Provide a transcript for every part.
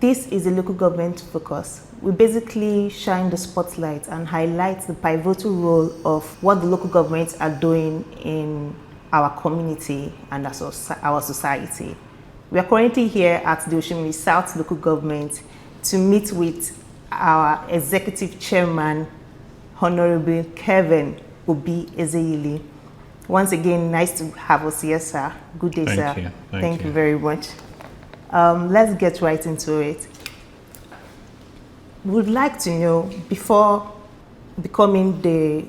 this is a local government focus. We basically shine the spotlight and highlight the pivotal role of what the local governments are doing in our community and our society. We are currently here at the Oshimili South local government to meet with our executive chairman, Honorable Kelvin Obi Ezenyili. Once again, nice to have us here, sir. Good day, sir. Thank you. Thank you very much. Let's get right into it. We would like to know, before becoming the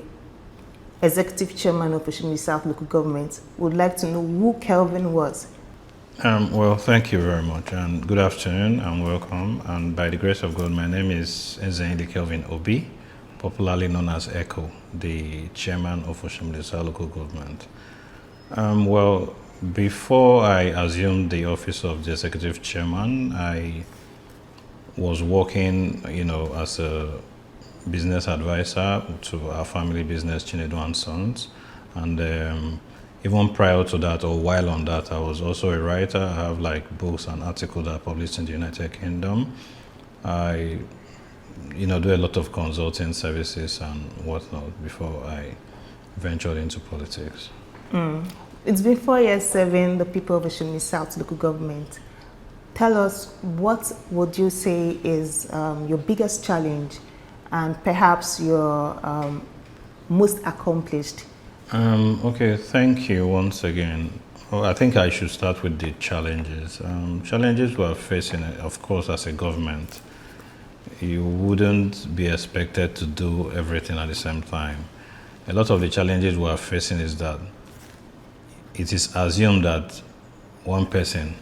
executive chairman of Oshimili South local government, we would like to know who Kelvin was. Well, thank you very much, and good afternoon and welcome. And by the grace of God, my name is Ezenyili Kelvin Obi, popularly known as Echo, the chairman of Oshimili South local government. Well, before I assumed the office of the executive chairman, I was working, as a business advisor to our family business, Chinedu & Sons, and even prior to that, or while on that, I was also a writer. I have like books and articles that are published in the United Kingdom. I, do a lot of consulting services and whatnot before I ventured into politics. It's been 4 years serving the people of Oshimili South local government. Tell us, what would you say is your biggest challenge and perhaps your most accomplished? Okay, thank you once again. Well, I think I should start with the challenges. Challenges we're facing, of course, as a government. You wouldn't be expected to do everything at the same time. A lot of the challenges we're facing is that it is assumed that one person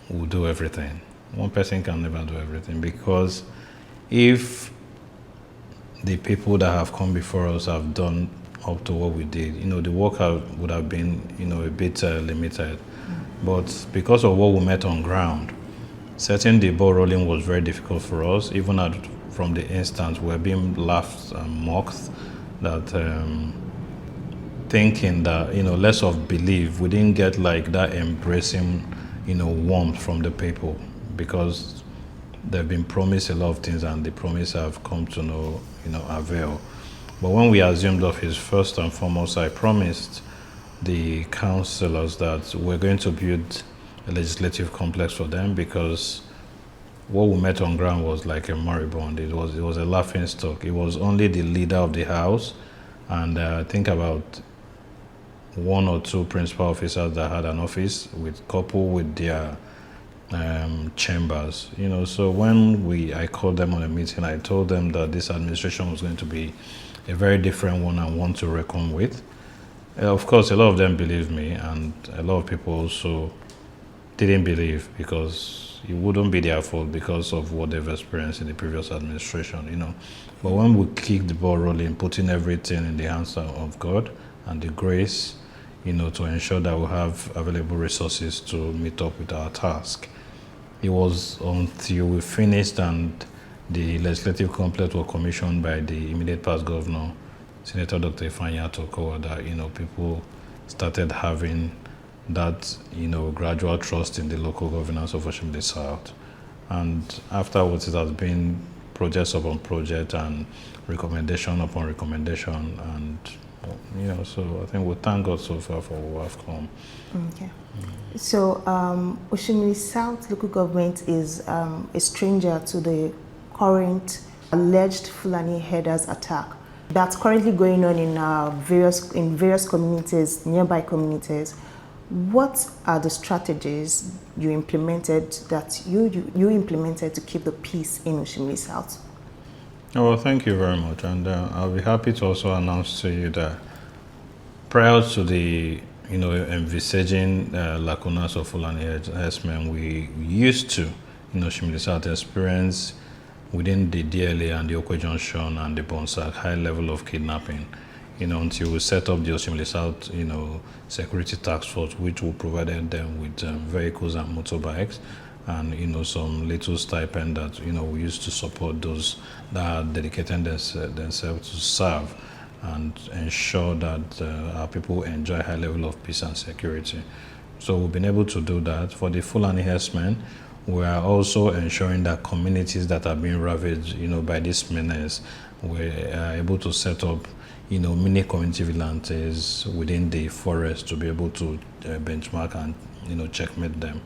will do everything. One person can never do everything, because if the people that have come before us have done up to what we did, the work would have been, a bit limited. But because of what we met on ground, setting the ball rolling was very difficult for us. Even from the instance, we were being laughed and mocked that thinking that, less of belief, we didn't get like that embracing, warmth from the people, because they've been promised a lot of things and the promise have come to no, avail. But when we assumed office, first and foremost, I promised the councillors that we're going to build a legislative complex for them, because what we met on ground was like a moribund. It was a laughing stock. It was only the leader of the house and I think about 1 or 2 principal officers that had an office, coupled with their chambers. So when I called them on a meeting, I told them that this administration was going to be a very different one and one to reckon with. Of course, a lot of them believed me, and a lot of people also didn't believe, because it wouldn't be their fault because of what they've experienced in the previous administration, But when we kicked the ball rolling, putting everything in the hands of God and the grace, to ensure that we have available resources to meet up with our task, it was until we finished and the legislative complex was commissioned by the immediate past governor, Senator Dr. Ifeanyi Tokowa, that people started having that gradual trust in the local governance of Oshimili South. And afterwards, it has been project upon project and recommendation upon recommendation, and so I think we thank God so far for what have come. Okay. So Oshimili South local government is a stranger to the current alleged Fulani herders attack that's currently going on in various communities, nearby communities. What are the strategies you implemented to keep the peace in Oshimili South? Well, thank you very much, and I'll be happy to also announce to you that prior to the envisaging lacunas of Fulani herdsmen, we used to Oshimili South experience within the DLA and the Okwe Junction and the Bonsac high level of kidnapping, until we set up the Oshimili South, security task force, which we provided them with vehicles and motorbikes, and some little stipend that we used to support those that are dedicating themselves to serve and ensure that our people enjoy high level of peace and security. So we've been able to do that. For the Fulani herdsmen, we are also ensuring that communities that are being ravaged, by this menace, we are able to set up, mini community vigilantes within the forest to be able to benchmark and, checkmate them.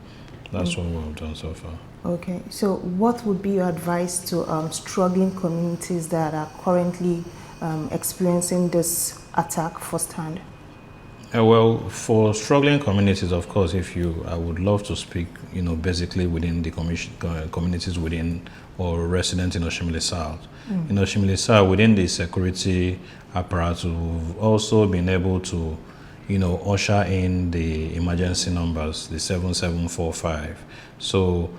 That's what we've done so far. Okay, so what would be your advice to struggling communities that are currently experiencing this attack firsthand? Well, for struggling communities, of course, I would love to speak, basically within the communities within or resident in Oshimili South. In Oshimili South, within the security apparatus, we've also been able to, usher in the emergency numbers, the 7745. So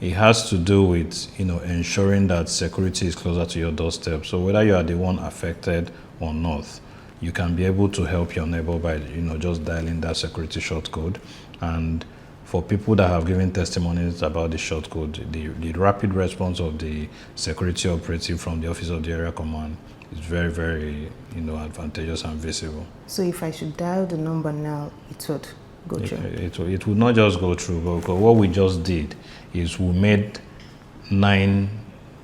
it has to do with, ensuring that security is closer to your doorstep. So whether you are the one affected or not, you can be able to help your neighbor by, just dialing that security short code. And for people that have given testimonies about the short code, the rapid response of the security operative from the Office of the Area Command is very, very, advantageous and visible. So if I should dial the number now, it would go through? It would not just go through, but what we just did is we made 9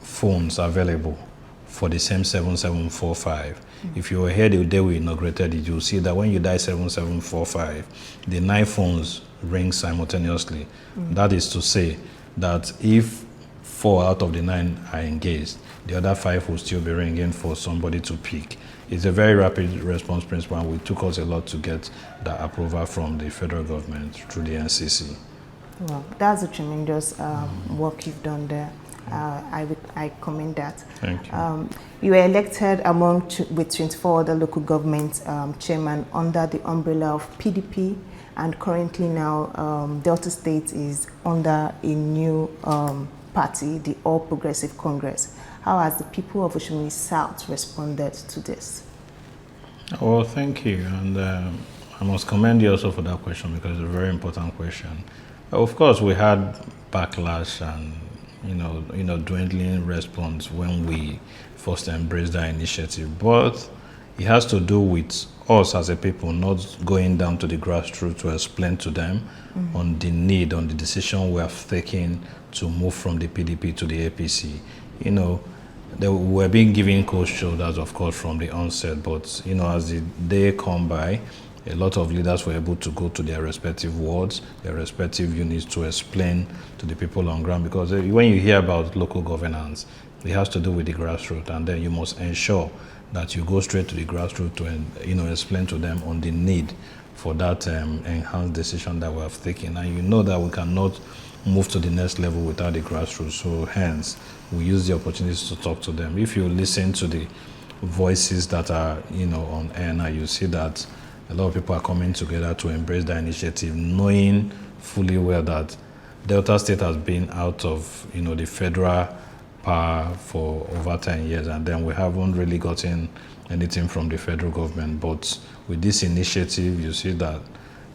phones available for the same 7745. If you were here the day we inaugurated it, you'll see that when you dial 7745, the 9 phones ring simultaneously. That is to say that if 4 out of the 9 are engaged, the other 5 will still be ringing for somebody to pick. It's a very rapid response principle, and it took us a lot to get the approval from the federal government through the NCC. Well, that's a tremendous work you've done there. I commend that. Thank you. You were elected with 24 other local government chairmen under the umbrella of PDP, and currently now Delta State is under a new party, the All Progressive Congress. How has the people of Oshimili South responded to this? Well, thank you, and I must commend you also for that question, because it's a very important question. Of course, we had backlash and dwindling response when we first embraced that initiative, but it has to do with us as a people not going down to the grassroots to explain to them on the need, on the decision we have taken to move from the PDP to the APC. They were being given cold shoulders, of course, from the onset, but as the day come by, a lot of leaders were able to go to their respective wards, their respective units, to explain to the people on ground, because when you hear about local governance, it has to do with the grassroots, and then you must ensure that you go straight to the grassroots to explain to them on the need for that enhanced decision that we have taken. And that we cannot move to the next level without the grassroots, so hence we use the opportunities to talk to them. If you listen to the voices that are on air now, you see that a lot of people are coming together to embrace the initiative, knowing fully well that Delta State has been out of the federal power for over 10 years, and then we haven't really gotten anything from the federal government. But with this initiative, you see that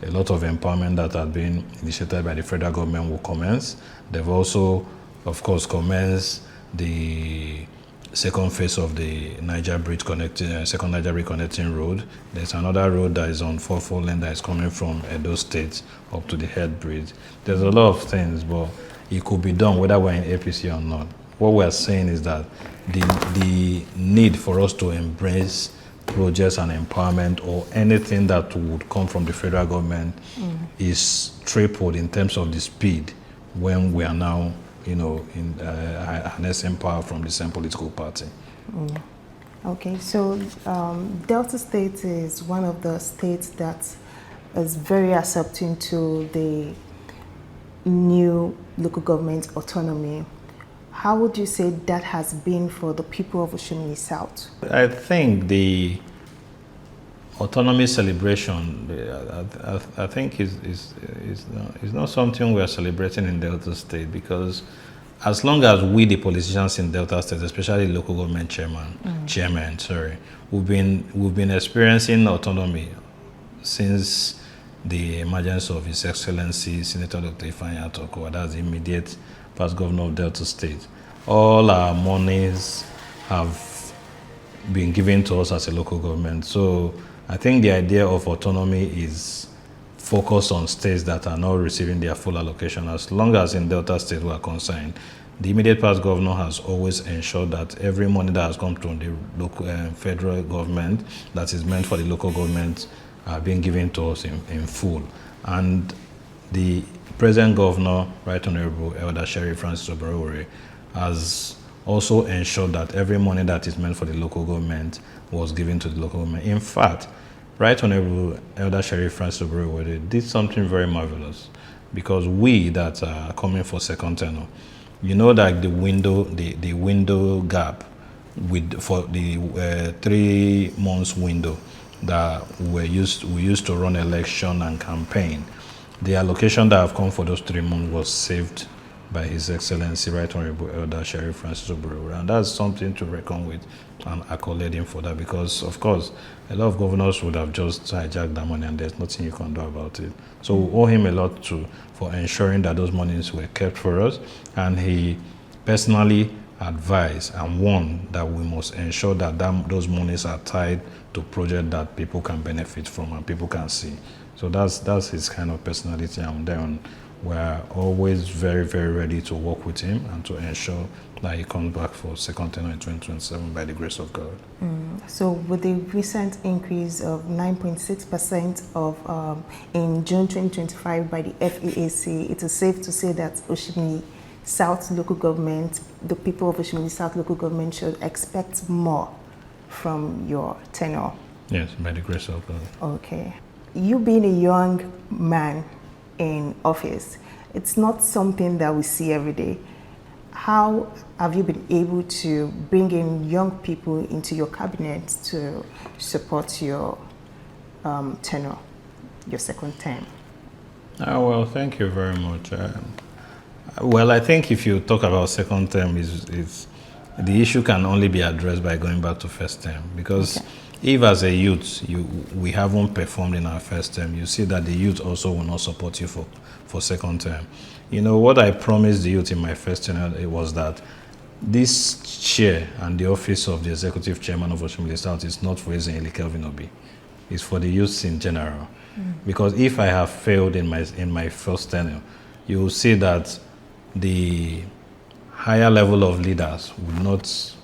a lot of empowerment that has been initiated by the federal government will commence. They've also, of course, commenced the second phase of the Niger Bridge second Niger Bridge connecting road. There's another road that is on 4 lane that is coming from Edo State up to the Head Bridge. There's a lot of things, but it could be done whether we're in APC or not. What we're saying is that the need for us to embrace projects and empowerment or anything that would come from the federal government is tripled in terms of the speed when we are now harnessing power from the same political party. Okay, so Delta State is one of the states that is very accepting to the new local government autonomy. How would you say that has been for the people of Oshimili South? I think the autonomy celebration, I think is not something we are celebrating in Delta State, because as long as we, the politicians in Delta State, especially local government chairmen, we've been experiencing autonomy since the emergence of His Excellency Senator Dr. Ifeanyi Atoko, that's the immediate past governor of Delta State. All our monies have been given to us as a local government. So I think the idea of autonomy is focus on states that are not receiving their full allocation. As long as in Delta State we are concerned, the immediate past governor has always ensured that every money that has come from the local federal government that is meant for the local government are being given to us in full. And the present governor, Right Honorable Elder Sheriff Francis Oborowore, has also ensured that every money that is meant for the local government was given to the local government. In fact, Right Honorable Elder Sheriff Francis Oborowore did something very marvelous, because we that are coming for second tenure, you know that the window gap for the 3 months window that we used to run election and campaign, the allocation that have come for those 3 months was saved by His Excellency Right Honorable Elder Sheriff Francis Oborowore, and that's something to reckon with and accolade him for that, because of course a lot of governors would have just hijacked that money and there's nothing you can do about it. So we owe him a lot for ensuring that those monies were kept for us, and he personally advised and warned that we must ensure that those monies are tied to projects that people can benefit from and people can see. So that's his kind of personality, and then we're always very, very ready to work with him and to ensure that he comes back for second tenure in 2027 by the grace of God. So with the recent increase of 9.6% of in June 2025 by the FEAC, it is safe to say that Oshimili South local government, the people of Oshimili South local government should expect more from your tenure. Yes, by the grace of God. Okay. You being a young man in office, it's not something that we see every day. How have you been able to bring in young people into your cabinet to support your tenure, your second term? Well, thank you very much. Well, I think if you talk about second term, is the issue can only be addressed by going back to first term, because okay, if as a youth we haven't performed in our first term, you see that the youth also will not support you for second term. You know, what I promised the youth in my first term, it was that this chair and the office of the executive chairman of Oshimili South is not for Ezenyili Kelvin Obi. It's for the youths in general. Because if I have failed in my first tenure, you will see that the higher level of leaders would not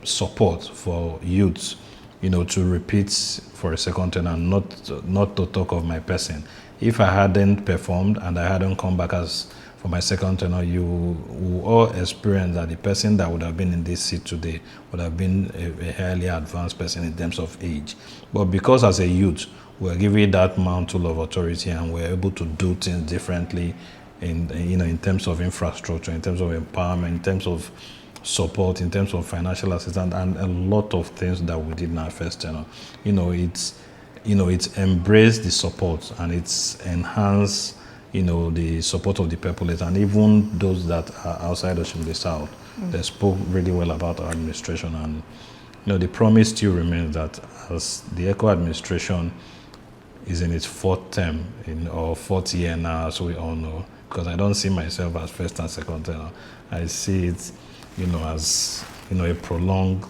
support for youths, you know, to repeat for a second term, and not to talk of my person. If I hadn't performed and I hadn't come back for my second tenure, you will all experience that the person that would have been in this seat today would have been a highly advanced person in terms of age. But because as a youth, we're given that mantle of authority and we're able to do things differently in terms of infrastructure, in terms of empowerment, in terms of support, in terms of financial assistance, and a lot of things that we did in our first tenure. It's embraced the support, and it's enhanced, the support of the populace, and even those that are outside of Oshimili South. They spoke really well about our administration, and the promise still remains that as the ECO administration is in its fourth term or fourth year now, as we all know, because I don't see myself as first and second tenure. I see it, as a prolonged,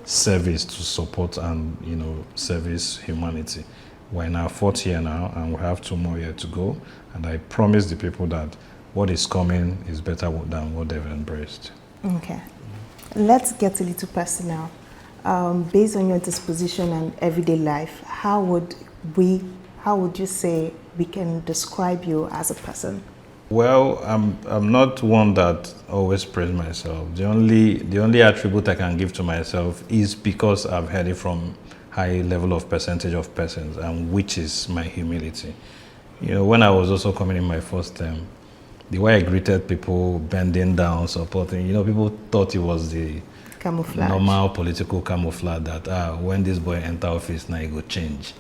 service to support and service humanity. We're in our fourth year now, and we have 2 more years to go. And I promise the people that what is coming is better than what they've embraced. Okay, let's get a little personal. Based on your disposition and everyday life, how would you say we can describe you as a person? Well, I'm not one that always praise myself. The only attribute I can give to myself is because I've heard it from high level of percentage of persons, and which is my humility. When I was also coming in my first term, the way I greeted people, bending down, supporting, people thought it was the camouflage, normal political camouflage that when this boy enter office, now he go change.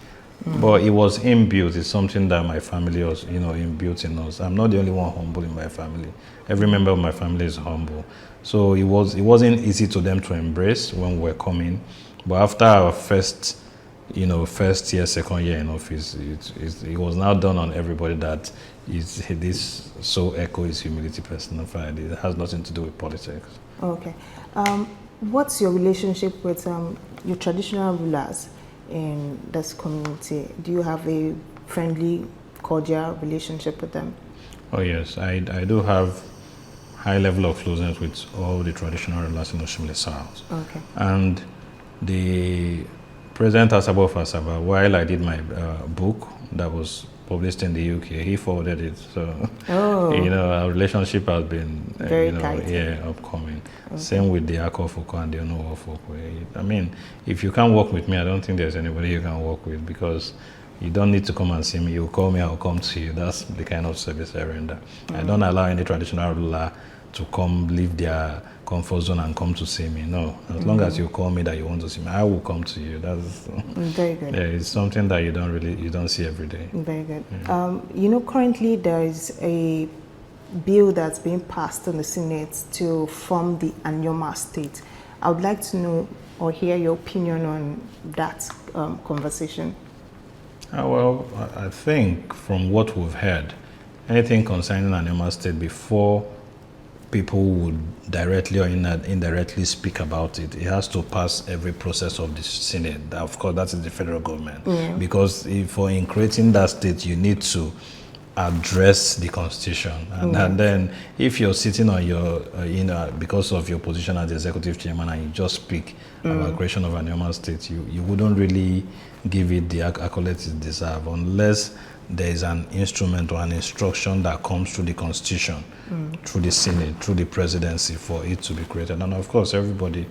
But it was inbuilt. It's something that my family was, inbuilt in us. I'm not the only one humble in my family. Every member of my family is humble. So it wasn't easy to them to embrace when we were coming. But after our first year, second year in office, it was now done on everybody that this ECO is humility personified. It has nothing to do with politics. Okay. What's your relationship with your traditional rulers? in this community? Do you have a friendly, cordial relationship with them? Oh yes, I do have high level of closeness with all the traditional rulers in Oshimili South. Okay. And the President Asabo Fasaba, while I did my book that was published in the UK, he forwarded it. So, our relationship has been, very tight. upcoming. Okay. Same with the Akofoko and the Onowofoko. I mean, if you can't work with me, I don't think there's anybody you can work with, because you don't need to come and see me. You call me, I'll come to you. That's the kind of service I render. I don't allow any traditional ruler to come leave their comfort zone and come to see me. No, as long as you call me that you want to see me, I will come to you. That's very good. Yeah, it's something that you don't see every day. Very good. Yeah. Currently there is a bill that's being passed in the Senate to form the Anyoma state. I would like to know or hear your opinion on that conversation. Well, I think from what we've heard, anything concerning Anyoma state, before people would directly or indirectly speak about it, it has to pass every process of the Senate. Of course, that is the federal government. Yeah. Because in creating that state, you need to address the constitution. And then if you're sitting on your, because of your position as the executive chairman, and you just speak about creation of Anyoma state, you wouldn't really give it the accolades it deserves, unless there is an instrument or an instruction that comes through the constitution, through the Senate, through the presidency, for it to be created. And of course, everybody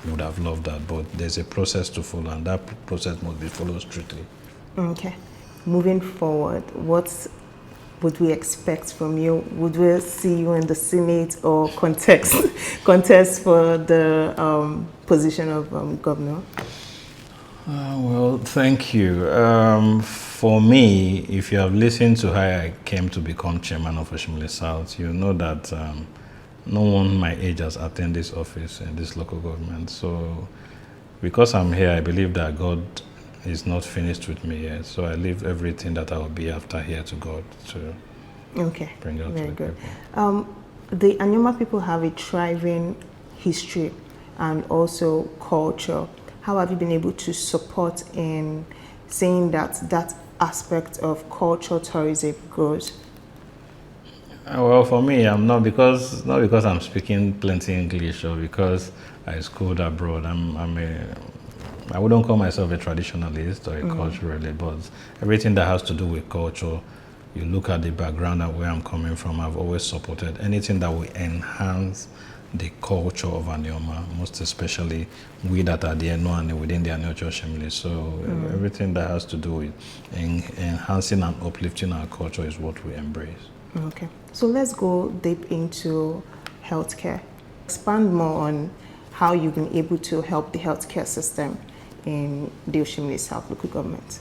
would have loved that, but there's a process to follow, and that process must be followed strictly. Okay. Moving forward, what would we expect from you? Would we see you in the Senate or contest for the position of governor? Well, thank you. For me, if you have listened to how I came to become chairman of Oshimili South, you know that no one my age has attained this office in this local government. So because I'm here, I believe that God is not finished with me yet. So I leave everything that I will be after here to God to bring out very to good. people. The Anyoma people have a thriving history and also culture. How have you been able to support in saying that aspect of cultural tourism grows? Well, for me, not because I'm speaking plenty English or because I schooled abroad. I wouldn't call myself a traditionalist or a culturalist, but everything that has to do with culture, you look at the background and where I'm coming from, I've always supported anything that will enhance the culture of Anyoma, most especially we that are the Eno and within the Anyocha Oshimili. So everything that has to do with enhancing and uplifting our culture is what we embrace. Okay, so let's go deep into healthcare. Expand more on how you've been able to help the healthcare system in the Oshimili South local government.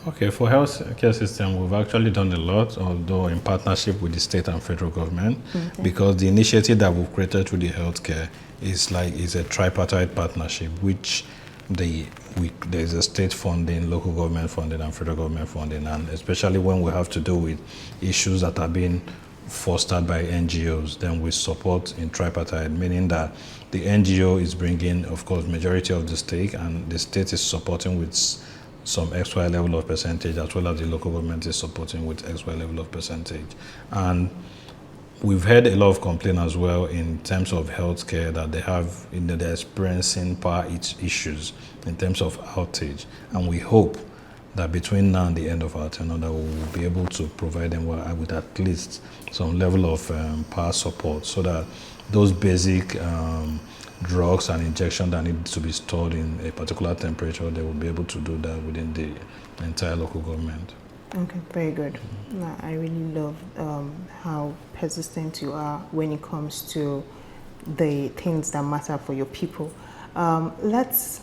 Okay, for healthcare system, we've actually done a lot, although in partnership with the state and federal government, because the initiative that we've created through the healthcare is a tripartite partnership, which there's a state funding, local government funding, and federal government funding, and especially when we have to do with issues that are being fostered by NGOs, then we support in tripartite, meaning that the NGO is bringing, of course, majority of the stake, and the state is supporting with some XY level of percentage, as well as the local government is supporting with XY level of percentage. And we've heard a lot of complaint as well in terms of healthcare that they're experiencing power issues in terms of outage. And we hope that between now and the end of our tenure, that we will be able to provide them with at least some level of power support, so that those basic drugs and injections that need to be stored in a particular temperature, they will be able to do that within the entire local government. Okay, very good. I really love how persistent you are when it comes to the things that matter for your people. Let's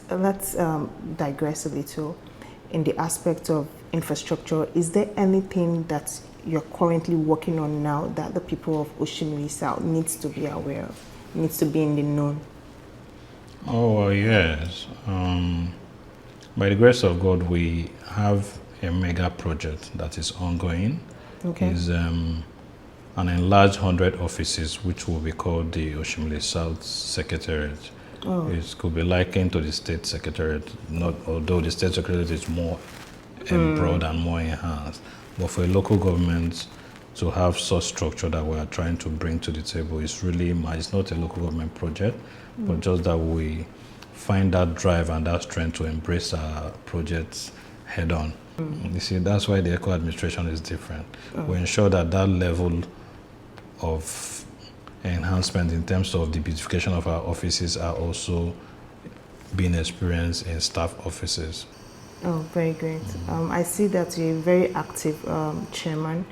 digress a little in the aspect of infrastructure. Is there anything that you're currently working on now that the people of Oshimili South needs to be aware of, needs to be in the know? Oh, yes. By the grace of God, we have a mega project that is ongoing. Okay. It's an enlarged 100 offices, which will be called the Oshimili South Secretariat. Oh. It could be likened to the state secretariat, not although the state secretariat is more broad and more enhanced. But for a local government to have such structure that we are trying to bring to the table is really, it's not a local government project, but just that we find that drive and that strength to embrace our projects head on. You see, that's why the eco administration is different. We ensure that that level of enhancement in terms of the beautification of our offices are also being experienced in staff offices. Oh, very great. I see that you're a very active chairman.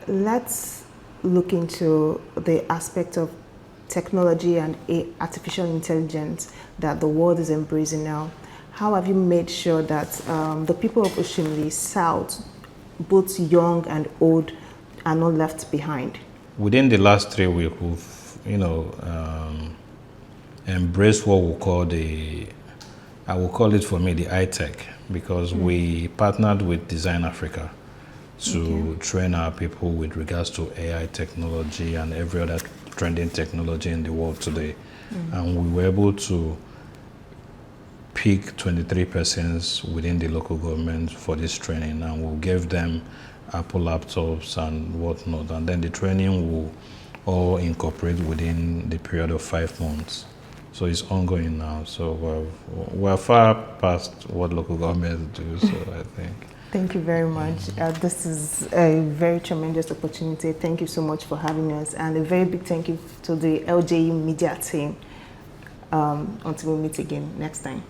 Let's look into the aspect of technology and artificial intelligence that the world is embracing now. How have you made sure that the people of Oshimili South, both young and old, are not left behind? Within the last 3 weeks, we've, embraced what we call I will call it for me the iTech, because we partnered with Design Africa to train our people with regards to AI technology and every other trending technology in the world today. And we were able to pick 23 persons within the local government for this training, and we gave them Apple laptops and whatnot, and then the training will all incorporate within the period of 5 months. So it's ongoing now. So we're far past what local governments do, so I think. Thank you very much. This is a very tremendous opportunity. Thank you so much for having us, and a very big thank you to the LJE media team. Until we meet again next time.